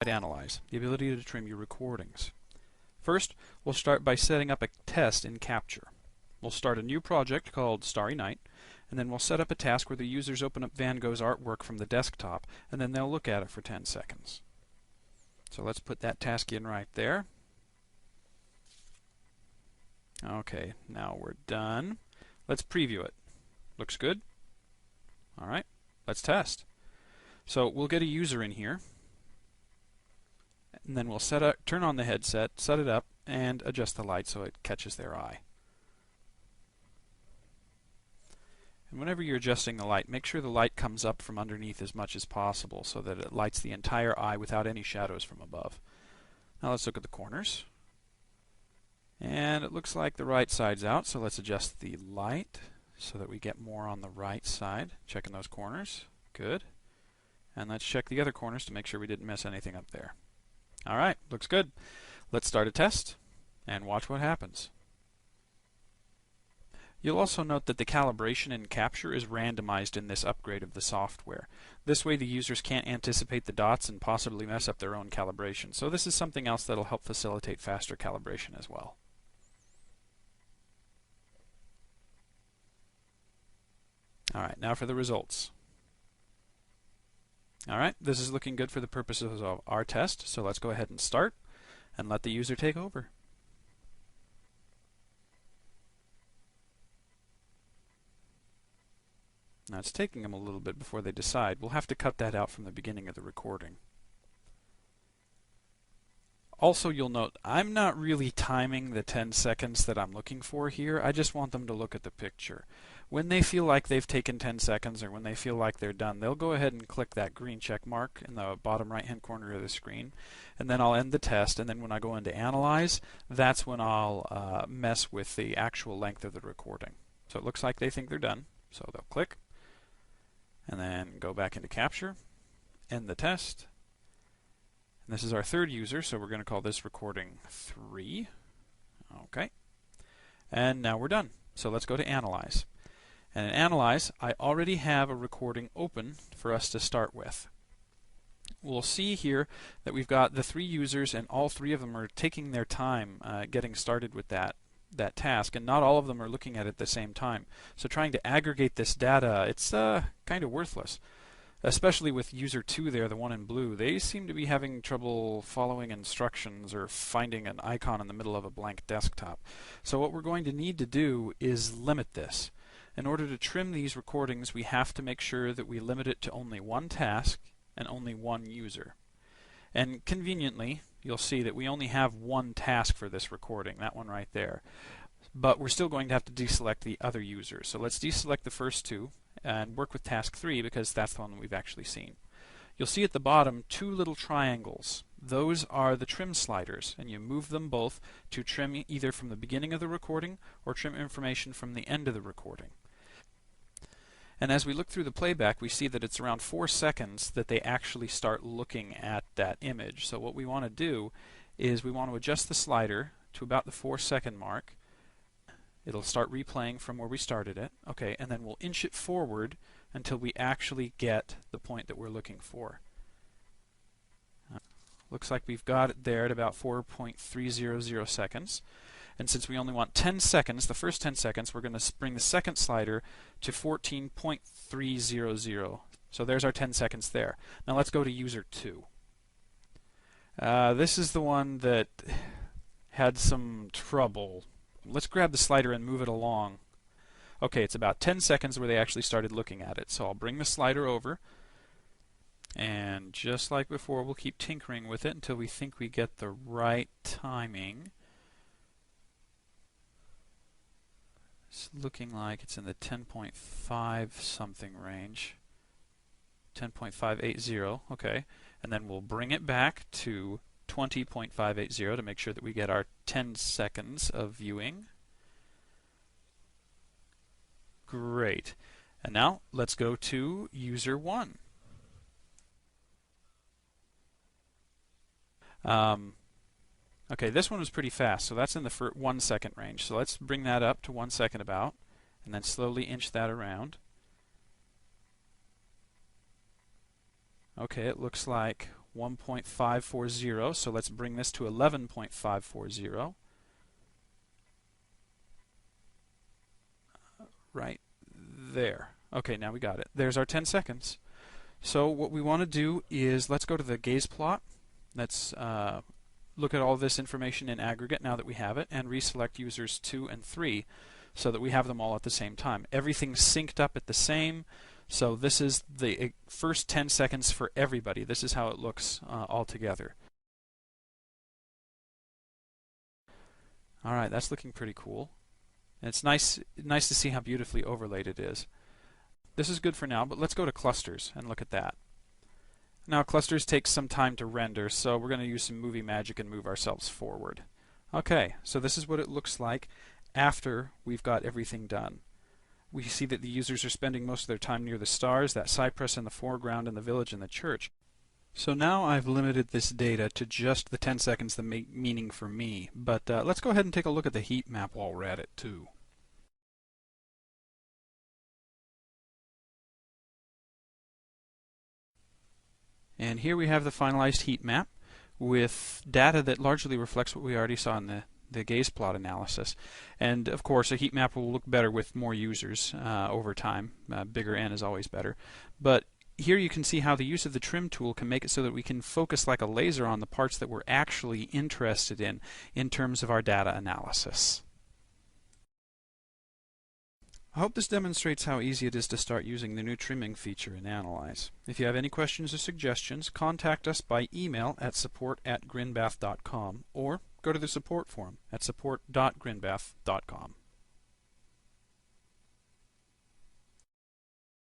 Analyze, the ability to trim your recordings. First, we'll start by setting up a test in Capture. We'll start a new project called Starry Night, and then we'll set up a task where the users open up Van Gogh's artwork from the desktop, and then they'll look at it for 10 seconds. So let's put that task in right there. Okay, now we're done. Let's preview it. Looks good? Alright, let's test. So we'll get a user in here, and then we'll turn on the headset, set it up, and adjust the light so it catches their eye. And whenever you're adjusting the light, make sure the light comes up from underneath as much as possible so that it lights the entire eye without any shadows from above. Now let's look at the corners. And it looks like the right side's out, so let's adjust the light so that we get more on the right side. Checking those corners. Good. And let's check the other corners to make sure we didn't miss anything up there. Alright, looks good. Let's start a test and watch what happens. You'll also note that the calibration in Capture is randomized in this upgrade of the software. This way the users can't anticipate the dots and possibly mess up their own calibration. So this is something else that'll help facilitate faster calibration as well. Alright, now for the results. Alright, this is looking good for the purposes of our test, so let's go ahead and start and let the user take over. Now it's taking them a little bit before they decide. We'll have to cut that out from the beginning of the recording. Also, you'll note I'm not really timing the 10 seconds that I'm looking for here. I just want them to look at the picture. When they feel like they've taken 10 seconds or when they feel like they're done, they'll go ahead and click that green check mark in the bottom right hand corner of the screen, and then I'll end the test, and then when I go into Analyze, that's when I'll mess with the actual length of the recording. So it looks like they think they're done, so they'll click and then go back into Capture, end the test. And this is our third user, so we're going to call this recording 3. Okay. And now we're done. So let's go to Analyze. And in Analyze, I already have a recording open for us to start with. We'll see here that we've got the 3 users, and all 3 of them are taking their time getting started with that task, and not all of them are looking at it at the same time. So trying to aggregate this data, it's kind of worthless. Especially with user 2 there, the one in blue. They seem to be having trouble following instructions or finding an icon in the middle of a blank desktop. So what we're going to need to do is limit this. In order to trim these recordings, we have to make sure that we limit it to only one task and only one user. And conveniently, you'll see that we only have one task for this recording, that one right there. But we're still going to have to deselect the other users. So let's deselect the first 2 and work with task 3 because that's the one that we've actually seen. You'll see at the bottom 2 little triangles. Those are the trim sliders, and you move them both to trim either from the beginning of the recording or trim information from the end of the recording. And as we look through the playback, we see that it's around 4 seconds that they actually start looking at that image. So what we want to do is we want to adjust the slider to about the 4-second mark. It'll start replaying from where we started it. Okay, and then we'll inch it forward until we actually get the point that we're looking for. Looks like we've got it there at about 4.300 seconds. And since we only want 10 seconds, the first 10 seconds, we're going to bring the second slider to 14.300. So there's our 10 seconds there. Now let's go to user 2. This is the one that had some trouble. Let's grab the slider and move it along. Okay, it's about 10 seconds where they actually started looking at it. So I'll bring the slider over, and just like before, we'll keep tinkering with it until we think we get the right timing. It's looking like it's in the 10.5 something range. 10.580, okay. And then we'll bring it back to 20.580 to make sure that we get our 10 seconds of viewing. Great. And now let's go to user 1. Okay, this one was pretty fast, so that's in the 1 second range. So let's bring that up to 1 second about, and then slowly inch that around. Okay, it looks like 1.540, so let's bring this to 11.540. Right there. Okay, now we got it. There's our 10 seconds. So what we want to do is let's go to the gaze plot. Let's look at all this information in aggregate now that we have it, and reselect users 2 and 3 so that we have them all at the same time. Everything's synced up at the same, so this is the first 10 seconds for everybody. This is how it looks all together. Alright, that's looking pretty cool. And it's nice to see how beautifully overlaid it is. This is good for now, but let's go to clusters and look at that. Now clusters take some time to render, so we're going to use some movie magic and move ourselves forward. Okay, so this is what it looks like after we've got everything done. We see that the users are spending most of their time near the stars, that cypress in the foreground, and the village and the church. So now I've limited this data to just the 10 seconds that make meaning for me, but let's go ahead and take a look at the heat map while we're at it too. And here we have the finalized heat map with data that largely reflects what we already saw in the gaze plot analysis. And of course a heat map will look better with more users over time. Bigger N is always better. But here you can see how the use of the trim tool can make it so that we can focus like a laser on the parts that we're actually interested in terms of our data analysis. I hope this demonstrates how easy it is to start using the new trimming feature in Analyze. If you have any questions or suggestions, contact us by email at support@grinbath.com or go to the support forum at support.grinbath.com.